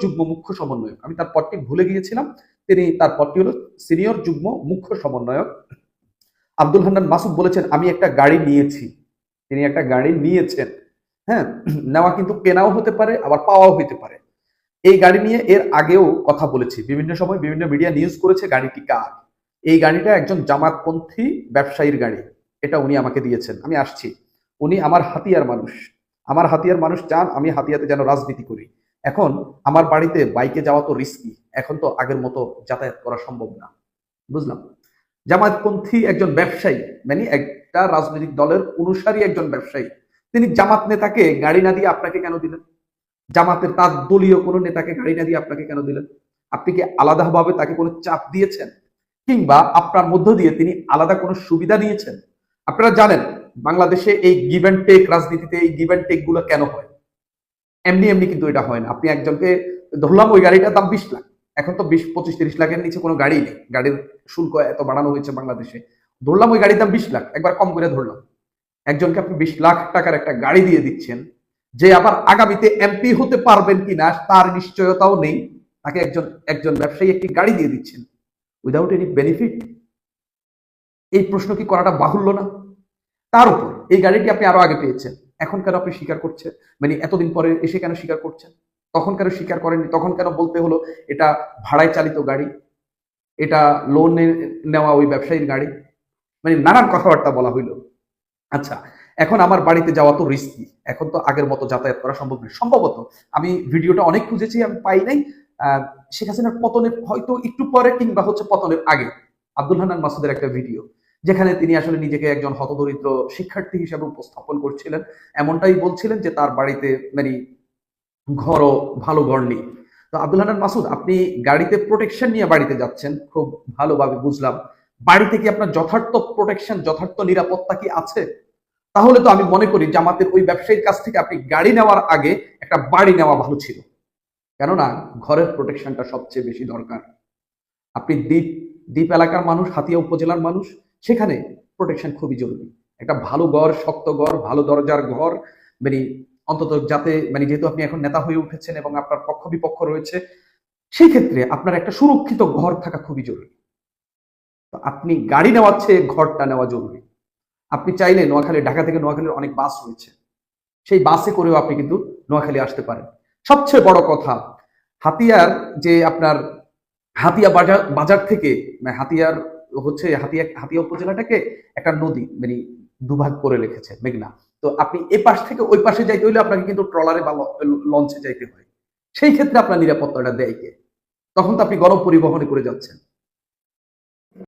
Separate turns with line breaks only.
যুগ্ম মুখ্য সমন্বয়ক, আমি তার পদটি ভুলে গিয়েছিলাম, তার পদটি হলো সিনিয়র যুগ্ম মুখ্য সমন্বয়ক আব্দুল হান্নান মাসুদ বলেছেন আমি একটা গাড়ি নিয়েছি। তিনি একটা গাড়ি নিয়েছেন। হ্যাঁ, নেওয়া কিন্তু কেনাও হতে পারে, আবার পাওয়াও হতে পারে। এই গাড়ি নিয়ে এর আগেও কথা বলেছি, বিভিন্ন সময় বিভিন্ন মিডিয়া নিউজ করেছে গাড়িটি কার। এই গাড়িটা একজন জামাতপন্থী ব্যবসায়ীর গাড়ি, এটা উনি আমাকে দিয়েছেন। আমি আসছি, উনি আমার হাতিয়ার মানুষ, আমার হাতিয়ার মানুষ চান আমি হাতিয়াতে যেন রাজনীতি করি। এখন আমার বাড়িতে বাইকে যাওয়া তো রিস্কি, এখন তো আগের মতো যাতায়াত করা সম্ভব না, বুঝলাম। জামাতপন্থী একজন ব্যবসায়ী, মানে একটা রাজনৈতিক দলের অনুসারী একজন ব্যবসায়ী, তিনি জামাত নেতাকে গাড়ি না দিয়ে আপনাকে কেন দিলেন? জামাতের তার দলীয় কোনো নেতাকে গাড়ি না দিয়ে আপনাকে কেন দিলেন? আপনি কি আলাদাভাবে তাকে কোনো চাপ দিয়েছেন, কিংবা আপনার মধ্য দিয়ে তিনি আলাদা কোনো সুবিধা নিয়েছেন? আপনারা জানেন বাংলাদেশে এই গিভ অ্যান্ড টেক রাজনীতিতে এই গিভ অ্যান্ড টেক গুলো কেন হয়? এমনি এমনি কিন্তু এটা হয় না। আপনি একজনকে ধরলাম ওই গাড়িটার দাম 20 লাখ, এখন তো 20, 25, 30 লাখের নিচে কোনো গাড়ি নেই, গাড়ির শুল্ক এত বাড়ানো হয়েছে বাংলাদেশে। ধরলাম ওই গাড়ির দাম 20 লাখ, একবার কম করে ধরলাম। একজনকে আপনি 20 লাখ টাকার একটা গাড়ি দিয়ে দিচ্ছেন, যে আবার আগামীতে এমপি হতে পারবেন কিনা তার নিশ্চয়তাও নেই, তাকে একজন একজন ব্যবসায়ী একটি গাড়ি দিয়ে দিচ্ছেন উইদাউট এনি বেনিফিট। এই প্রশ্ন কি করাটা বাহুল্য না? তার উপর এই গাড়িটি আপনি আরো আগে পেয়েছেন, এখন কেন আপনি স্বীকার করছেন? মানে এতদিন পরে এসে কেন স্বীকার করছেন? তখন কেন স্বীকার করেননি? তখন কেন বলতে হলো এটা ভাড়ায় চালিত গাড়ি, এটা লোনে নেওয়া ওই ব্যবসায়ীর গাড়ি? মানে নানান কথাবার্তা বলা হইলো। আচ্ছা, এখন আমার বাড়িতে যাওয়া তো রিস্কি, এখন তো আগের মতো যাতায়াত করা সম্ভব নয়। সম্ভবত আমি ভিডিওটা অনেক খুঁজেছি, আমি পাই নাই। শেখ হাসিনার পতনের হয়তো একটু পরে কিংবা হচ্ছে পতনের আগে আব্দুল হান্নান মাসুদের একটা ভিডিও, যেখানে তিনি আসলে নিজেকে একজন হতদরিদ্র শিক্ষার্থী হিসেবে উপস্থাপন করছিলেন। এমনটাই বলছিলেন যে তার বাড়িতে মানে ঘরও ভালো ঘর নেই। তো আব্দুল হান্নান মাসুদ, আপনি গাড়িতে প্রোটেকশন নিয়ে বাড়িতে যাচ্ছেন, খুব ভালোভাবে বুঝলাম। বাড়িতে কি আপনার যথার্থ প্রোটেকশন, যথার্থ নিরাপত্তা কি আছে? তাহলে তো আমি মনে করি জামাতের ওই ব্যবসায়ীর কাছ থেকে আপনি গাড়ি নেওয়ার আগে একটা বাড়ি নেওয়া ভালো ছিল। কেননা ঘরের প্রোটেকশনটা সবচেয়ে বেশি দরকার। আপনি দ্বীপ দ্বীপ এলাকার মানুষ, হাতিয়া উপজেলার মানুষ, সেখানে প্রোটেকশন খুবই জরুরি। একটা ভালো ঘর, শক্ত ঘর, ভালো দরজার ঘর, মানে অন্তত যাতে মানে যেহেতু আপনি এখন নেতা হয়ে উঠেছেন এবং আপনার পক্ষ বিপক্ষ রয়েছে, সেই ক্ষেত্রে আপনার একটা সুরক্ষিত ঘর থাকা খুবই জরুরি। তো আপনি গাড়ি নেওয়ার চেয়ে ঘরটা নেওয়া জরুরি। আপনি চাইলে নোয়াখালী, ঢাকা থেকে নোয়াখালীর অনেক বাস রয়েছে, সেই বাসে করেও আপনি কিন্তু নোয়াখালী আসতে পারেন। সবচেয়ে বড় কথা, হাতিয়ার যে আপনার হাতিয়া বাজার বাজার থেকে মানে হাতিয়ার হচ্ছে হাতিয়া হাতিয়া উপজেলাটাকে একটা নদী মানে দুভাগ করে রেখেছে মেঘনা। তো আপনি এ পাশ থেকে ওই পাশে যাইতে হইলে আপনাকে কিন্তু ট্রলারে বা লঞ্চে যাইতে হয়। সেই ক্ষেত্রে আপনার নিরাপত্তাটা দেয় কে? তখন তো আপনি গণপরিবহনে করে যাচ্ছেন।